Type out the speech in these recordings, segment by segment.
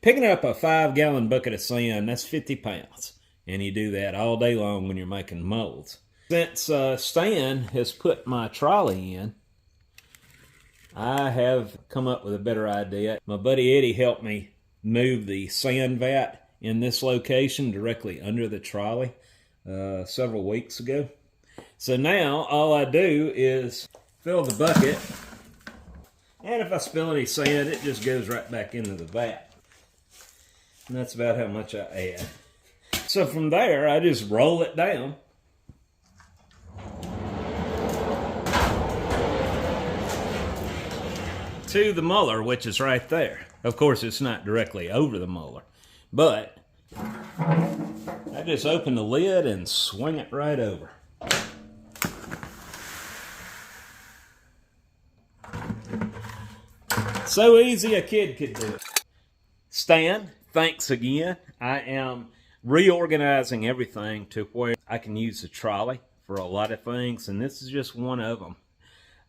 Picking up a 5-gallon bucket of sand, that's 50 pounds. And you do that all day long when you're making molds. Since Stan has put my trolley in, I have come up with a better idea. My buddy Eddie helped me move the sand vat in this location directly under the trolley several weeks ago. So now all I do is fill the bucket, and if I spill any sand, it just goes right back into the vat. And that's about how much I add. So from there, I just roll it down. To the muller, which is right there. Of course, it's not directly over the muller, but I just open the lid and swing it right over. So easy a kid could do it. Stan, thanks again. I am reorganizing everything to where I can use the trolley for a lot of things, and this is just one of them.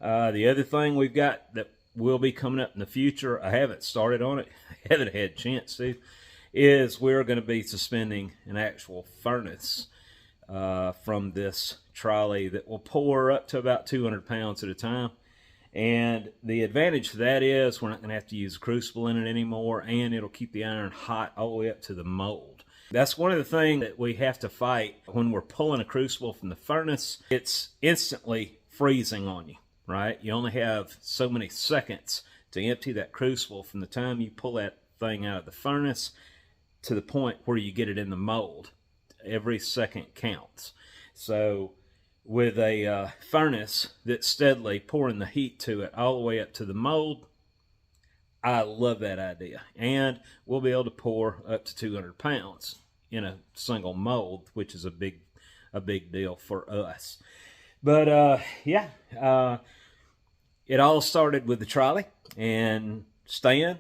The other thing we've got that will be coming up in the future, I haven't started on it, I haven't had a chance to, is we're going to be suspending an actual furnace from this trolley that will pour up to about 200 pounds at a time. And the advantage to that is we're not going to have to use a crucible in it anymore, and it'll keep the iron hot all the way up to the mold. That's one of the things that we have to fight when we're pulling a crucible from the furnace. It's instantly freezing on you, right? You only have so many seconds to empty that crucible from the time you pull that thing out of the furnace to the point where you get it in the mold. Every second counts. So with a furnace that's steadily pouring the heat to it all the way up to the mold, I love that idea. And we'll be able to pour up to 200 pounds in a single mold, which is a big deal for us. But yeah, it all started with the trolley. And Stan,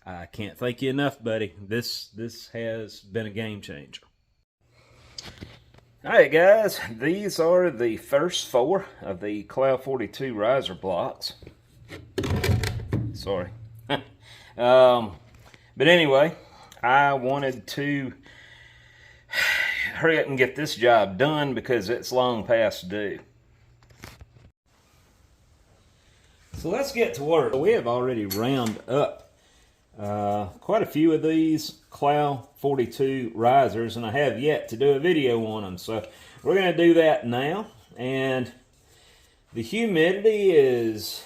I can't thank you enough, buddy. This has been a game changer. Alright guys, these are the first 4 of the CLOUGH42 riser blocks. Sorry. But anyway, I wanted to hurry up and get this job done because it's long past due. So let's get to work. We have already rounded up quite a few of these CLOUGH42 risers, and I have yet to do a video on them, so we're going to do that now. And the humidity is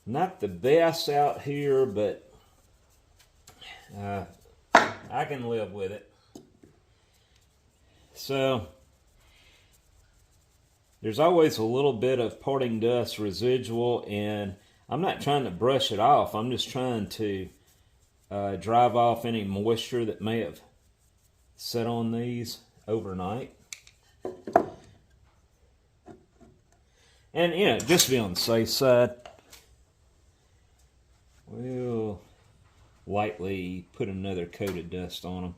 not the best out here, but I can live with it. So there's always a little bit of parting dust residual, and I'm not trying to brush it off. I'm just trying to drive off any moisture that may have set on these overnight. And, you know, just to be on the safe side, we'll lightly put another coat of dust on them.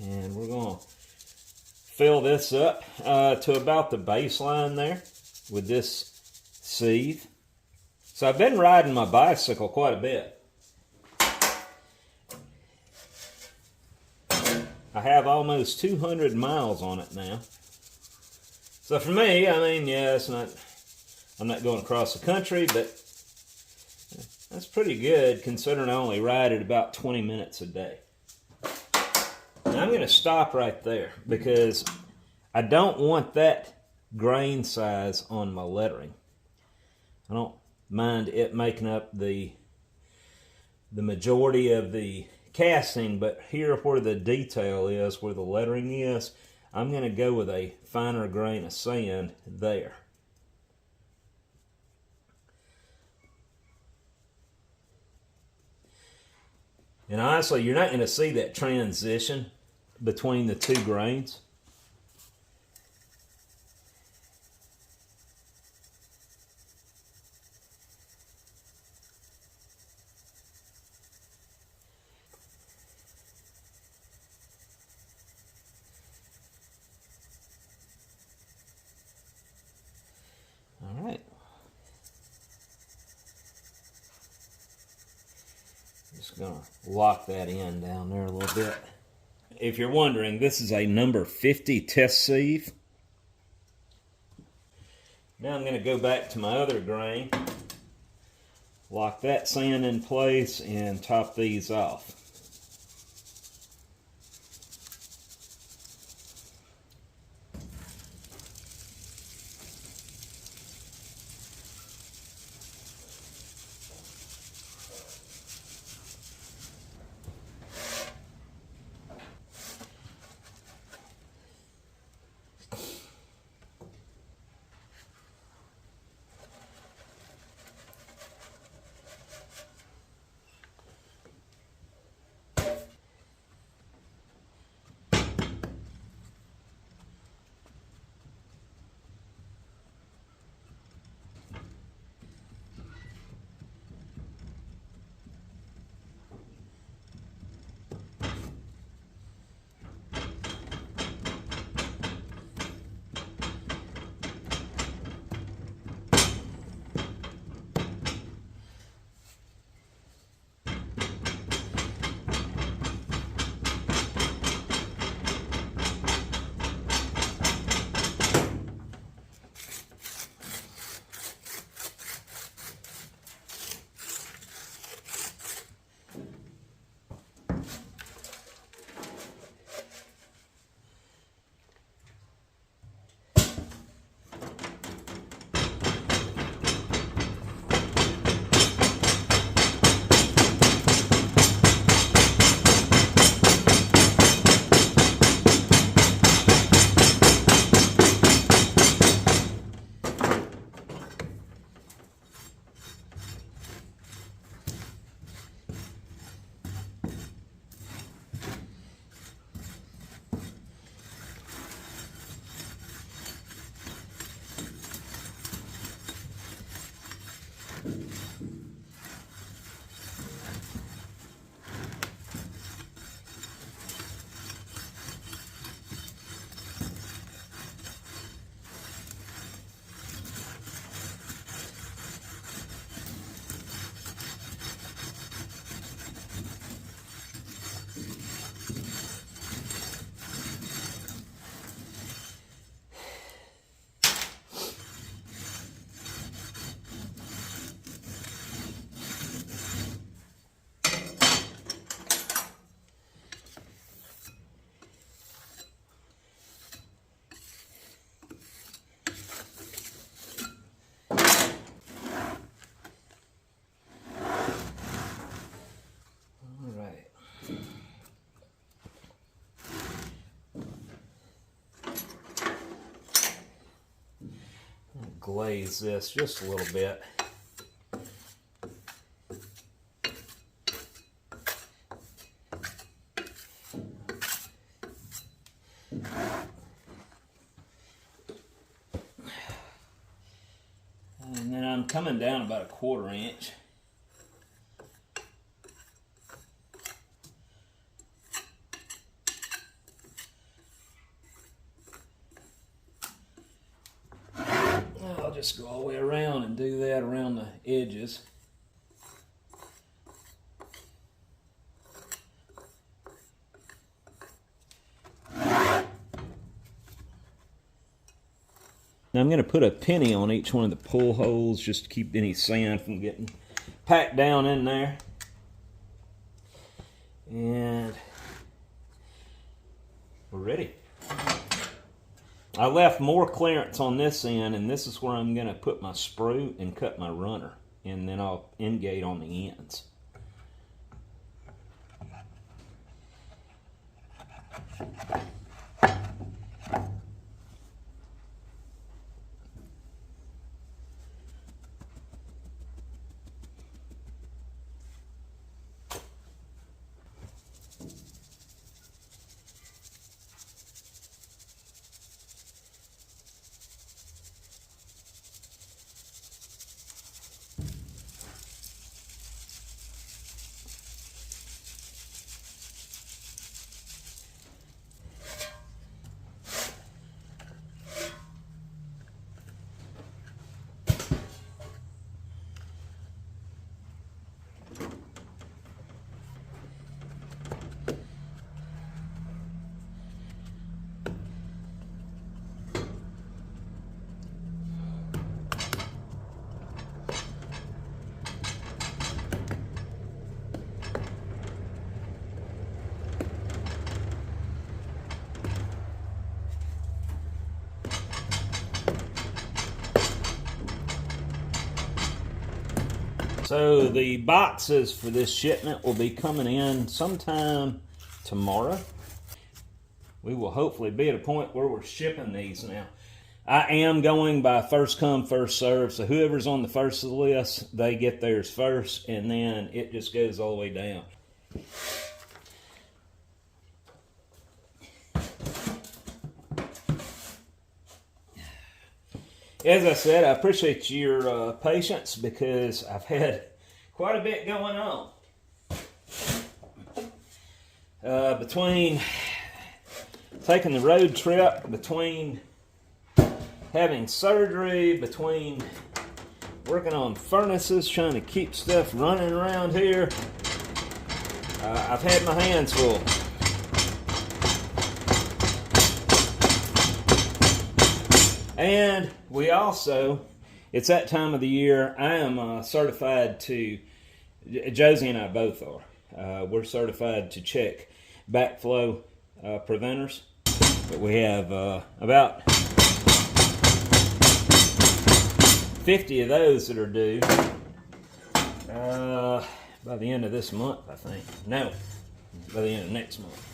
And we're going to fill this up to about the baseline there with this sieve. So I've been riding my bicycle quite a bit. I have almost 200 miles on it now. So for me, I mean, yeah, it's not, I'm not going across the country, but that's pretty good considering I only ride it about 20 minutes a day. Now I'm going to stop right there because I don't want that grain size on my lettering. I don't mind it making up the majority of the casting, but here where the detail is, where the lettering is, I'm going to go with a finer grain of sand there. And honestly, you're not going to see that transition between the two grains. All right. just going to lock that in down there a little bit. If you're wondering, this is a number 50 test sieve. Now I'm going to go back to my other grain, lock that sand in place, and top these off. Glaze this just a little bit. And then I'm coming down about 1/4 inch. I'll just go all the way around and do that around the edges. Now I'm going to put a penny on each one of the pull holes just to keep any sand from getting packed down in there. And we're ready. I left more clearance on this end, and this is where I'm going to put my sprue and cut my runner, and then I'll engate on the ends. So the boxes for this shipment will be coming in sometime tomorrow. We will hopefully be at a point where we're shipping these now. I am going by first come, first serve. So whoever's on the first of the list, they get theirs first, and then it just goes all the way down. As I said, I appreciate your patience because I've had quite a bit going on. Between taking the road trip, between having surgery, between working on furnaces, trying to keep stuff running around here, I've had my hands full. And we also, it's that time of the year, I am certified to, Josie and I both are, we're certified to check backflow preventers. But we have about 50 of those that are due by the end of this month, I think. No, by the end of next month.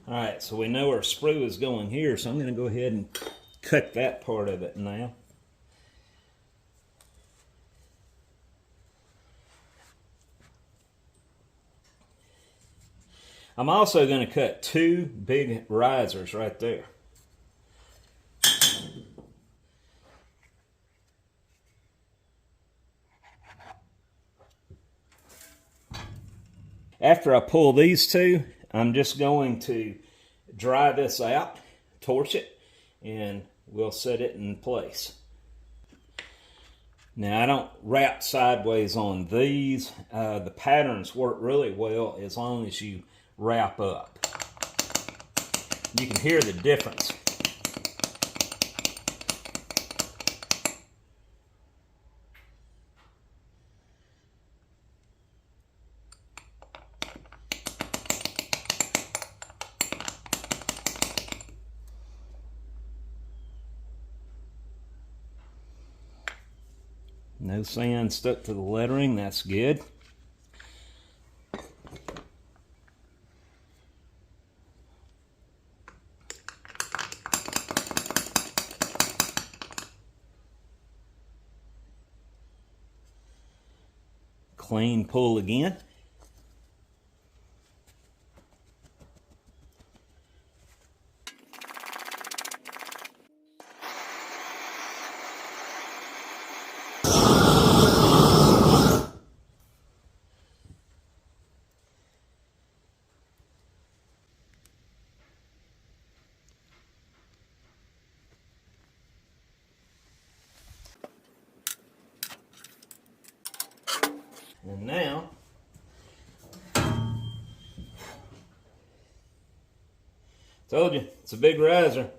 Alright, so we know our sprue is going here, so I'm going to go ahead and cut that part of it now. I'm also going to cut two big risers right there. After I pull these two, I'm just going to dry this out, torch it, and we'll set it in place. Now, I don't wrap sideways on these. The patterns work really well as long as you wrap up. You can hear the difference. No sand stuck to the lettering, that's good. Clean pull again. And now, told you, it's a big riser.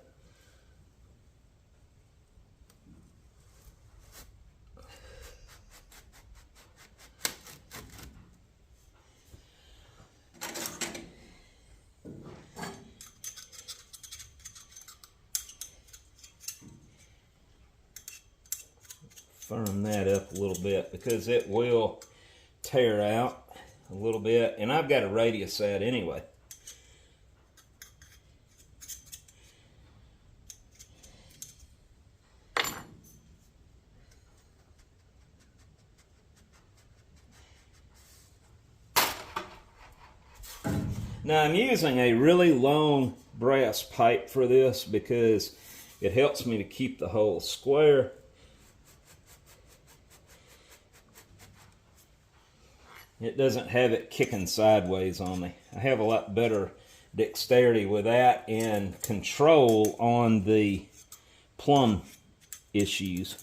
Firm that up a little bit because it will tear out a little bit, and I've got a radius set anyway. Now I'm using a really long brass pipe for this because it helps me to keep the hole square. It doesn't have it kicking sideways on me. I have a lot better dexterity with that and control on the plumb issues.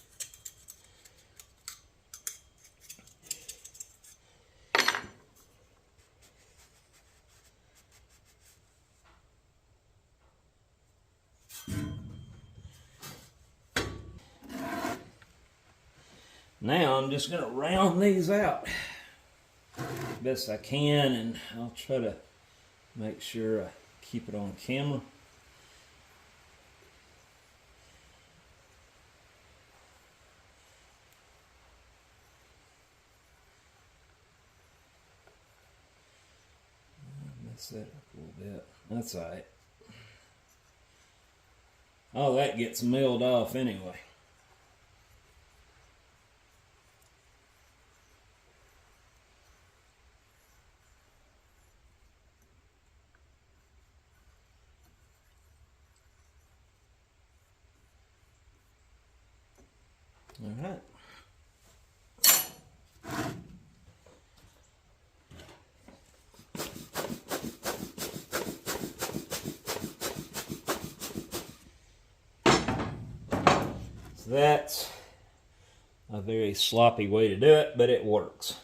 Now I'm just going to round these out best I can, and I'll try to make sure I keep it on camera. Mess that up a little bit. That's alright. All that gets milled off anyway. All right. So that's a very sloppy way to do it, but it works.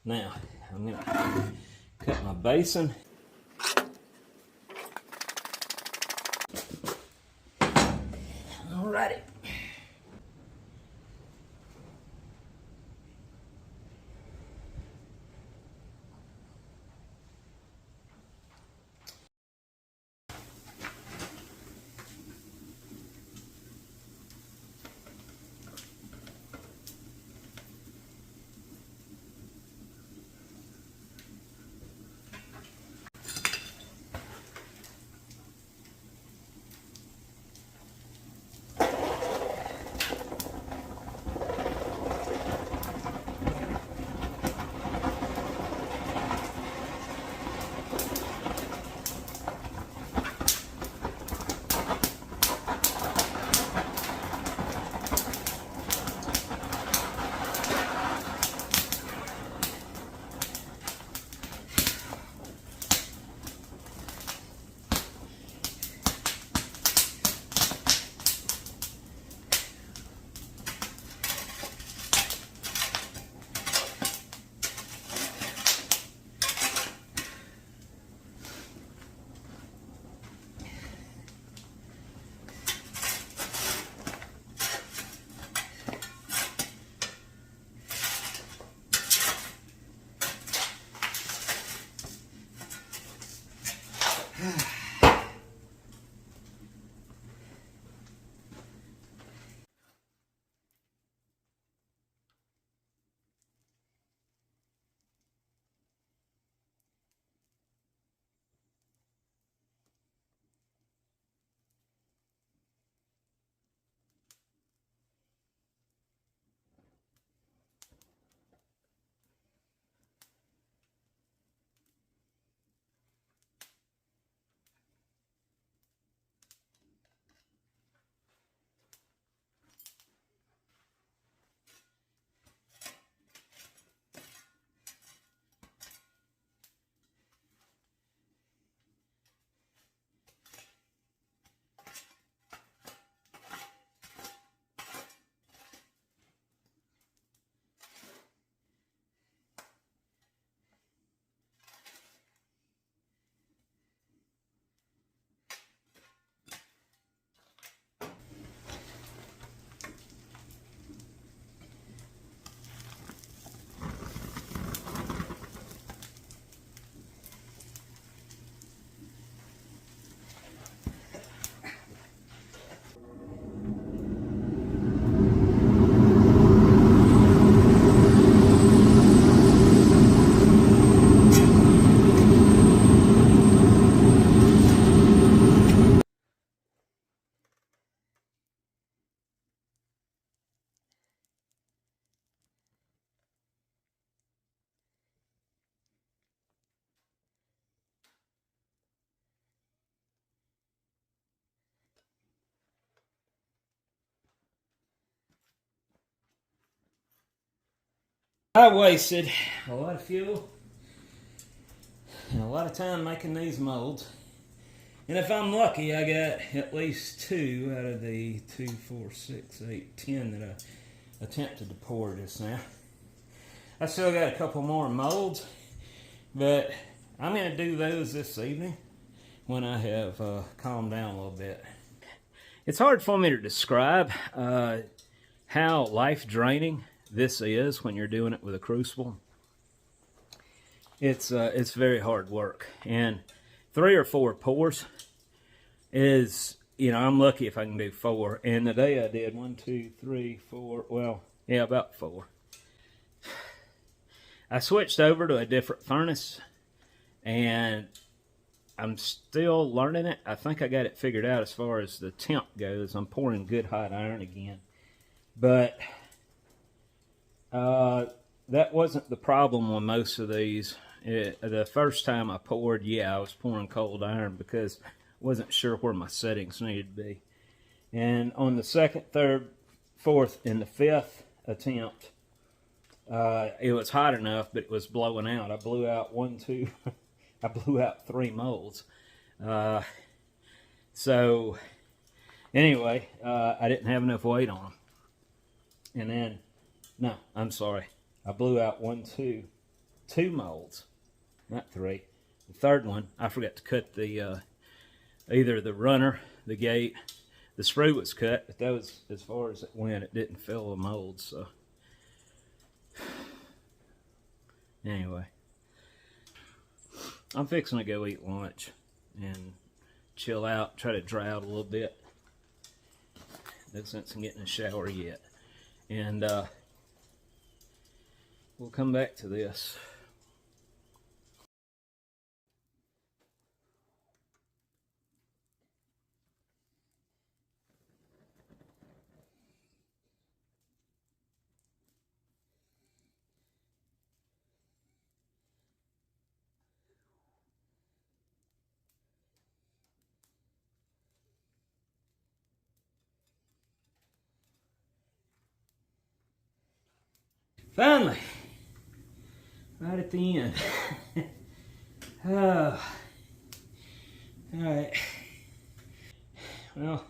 Now, I'm going to cut my basin. Alrighty. I wasted a lot of fuel and a lot of time making these molds. And if I'm lucky, I got at least 2 out of the 2, 4, 6, 8, 10 that I attempted to pour just now. I still got a couple more molds, but I'm going to do those this evening. when I have calmed down a little bit. It's hard for me to describe how life-draining this is when you're doing it with a crucible. It's very hard work, and 3 or 4 pours is, you know, I'm lucky if I can do 4. And the day I did 1, 2, 3, 4. Well, yeah, about 4. I switched over to a different furnace, and I'm still learning it. I think I got it figured out as far as the temp goes. I'm pouring good hot iron again. But that wasn't the problem on most of these. The first time I poured, yeah, I was pouring cold iron because I wasn't sure where my settings needed to be. And on the 2nd, 3rd, 4th, and the 5th attempt, it was hot enough, but it was blowing out. I blew out 1, 2... I blew out 3 molds. So, anyway, I didn't have enough weight on them. And then, no, I'm sorry. I blew out 2 molds, not 3. The 3rd one, I forgot to cut the, either the runner, the gate. The sprue was cut, but that was as far as it went. It didn't fill the molds, so. Anyway. I'm fixing to go eat lunch and chill out, try to dry out a little bit. No sense in getting a shower yet. And we'll come back to this. Finally, right at the end. All right. Well,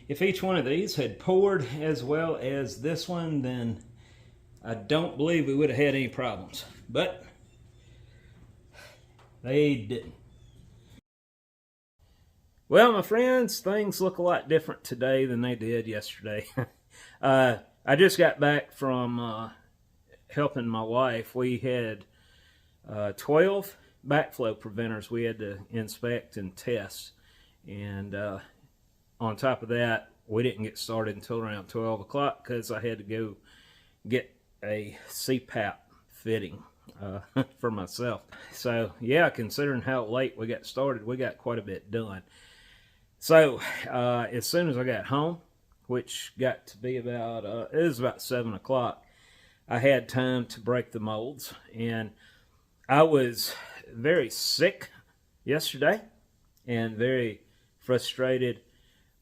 if each one of these had poured as well as this one, then I don't believe we would have had any problems. But they didn't. Well, my friends, things look a lot different today than they did yesterday. I just got back from helping my wife. We had 12 backflow preventers we had to inspect and test, and on top of that, we didn't get started until around 12 o'clock because I had to go get a CPAP fitting for myself. So yeah, considering how late we got started, we got quite a bit done. So as soon as I got home, which got to be about it was about 7 o'clock, I had time to break the molds, and I was very sick yesterday and very frustrated.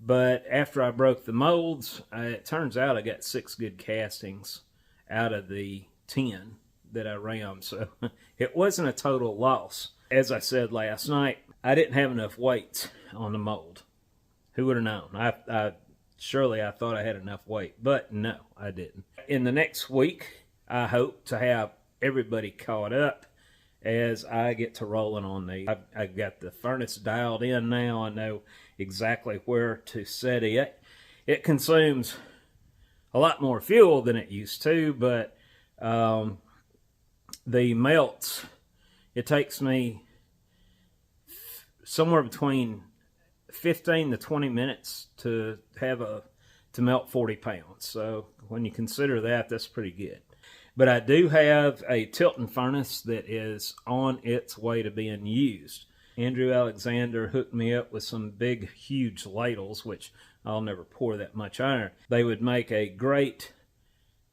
But after I broke the molds, it turns out I got 6 good castings out of the 10 that I rammed, so it wasn't a total loss. As I said last night, I didn't have enough weight on the mold. Who would have known? Surely I thought I had enough weight, but no, I didn't. In the next week, I hope to have everybody caught up as I get to rolling on these. I've got the furnace dialed in now. I know exactly where to set it. It consumes a lot more fuel than it used to, but the melts, it takes me somewhere between 15 to 20 minutes to melt 40 pounds. So when you consider that, that's pretty good. But I do have a Tilton furnace that is on its way to being used. Andrew Alexander hooked me up with some big, huge ladles, which I'll never pour that much iron. They would make a great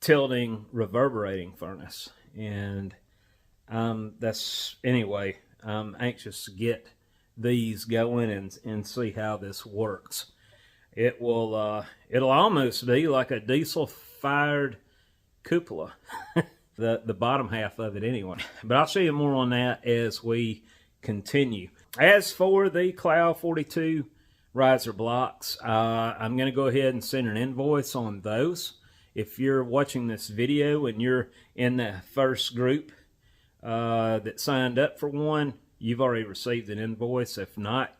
tilting, reverberating furnace. And anyway, I'm anxious to get these going and see how this works. It will it'll almost be like a diesel fired cupola, the bottom half of it anyway. But I'll show you more on that as we continue. As for the CLOUGH42 riser blocks, I'm going to go ahead and send an invoice on those. If you're watching this video and you're in the first group that signed up for one, you've already received an invoice. If not,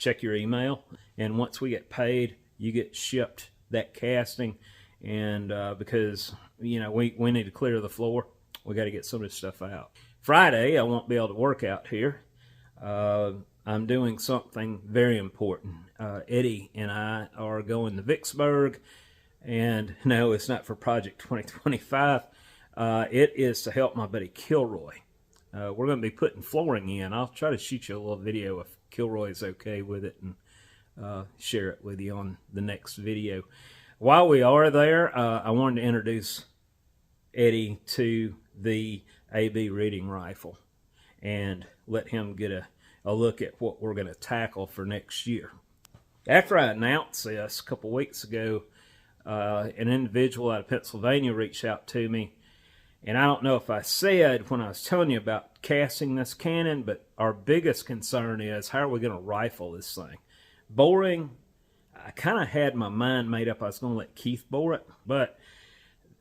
check your email, and once we get paid, you get shipped that casting. And because, you know, we need to clear the floor, we got to get some of this stuff out. Friday, I won't be able to work out here. I'm doing something very important. Eddie and I are going to Vicksburg, and no, it's not for Project 2025. It is to help my buddy Kilroy. We're going to be putting flooring in. I'll try to shoot you a little video if Kilroy's okay with it, and share it with you on the next video. While we are there, I wanted to introduce Eddie to the AB reading rifle and let him get a look at what we're going to tackle for next year. After I announced this a couple weeks ago, an individual out of Pennsylvania reached out to me, and I don't know if I said when I was telling you about casting this cannon, but our biggest concern is how are we going to rifle this thing? Boring, I kind of had my mind made up I was going to let Keith bore it, but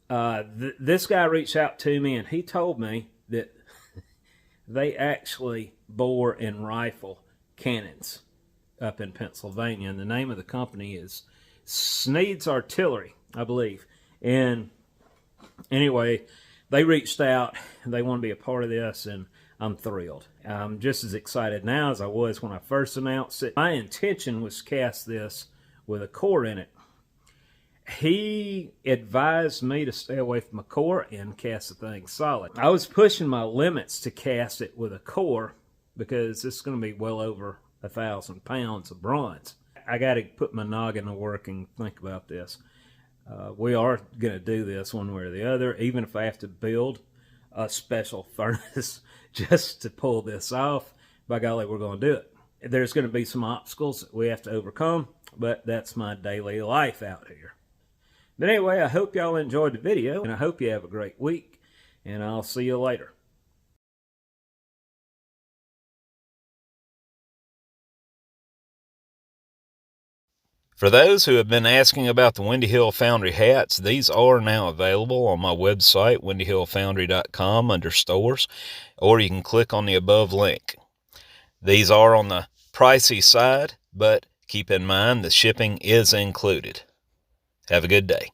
this guy reached out to me, and he told me that they actually bore and rifle cannons up in Pennsylvania, and the name of the company is Sneed's Artillery, I believe. And anyway, they reached out, and they want to be a part of this, and I'm thrilled. I'm just as excited now as I was when I first announced it. My intention was to cast this with a core in it. He advised me to stay away from a core and cast the thing solid. I was pushing my limits to cast it with a core because it's going to be well over 1,000 pounds of bronze. I got to put my noggin to work and think about this. We are going to do this one way or the other, even if I have to build a special furnace just to pull this off. By golly, we're going to do it. There's going to be some obstacles that we have to overcome, but that's my daily life out here. But anyway, I hope y'all enjoyed the video, and I hope you have a great week, and I'll see you later. For those who have been asking about the Windy Hill Foundry hats, these are now available on my website, windyhillfoundry.com, under stores, or you can click on the above link. These are on the pricey side, but keep in mind the shipping is included. Have a good day.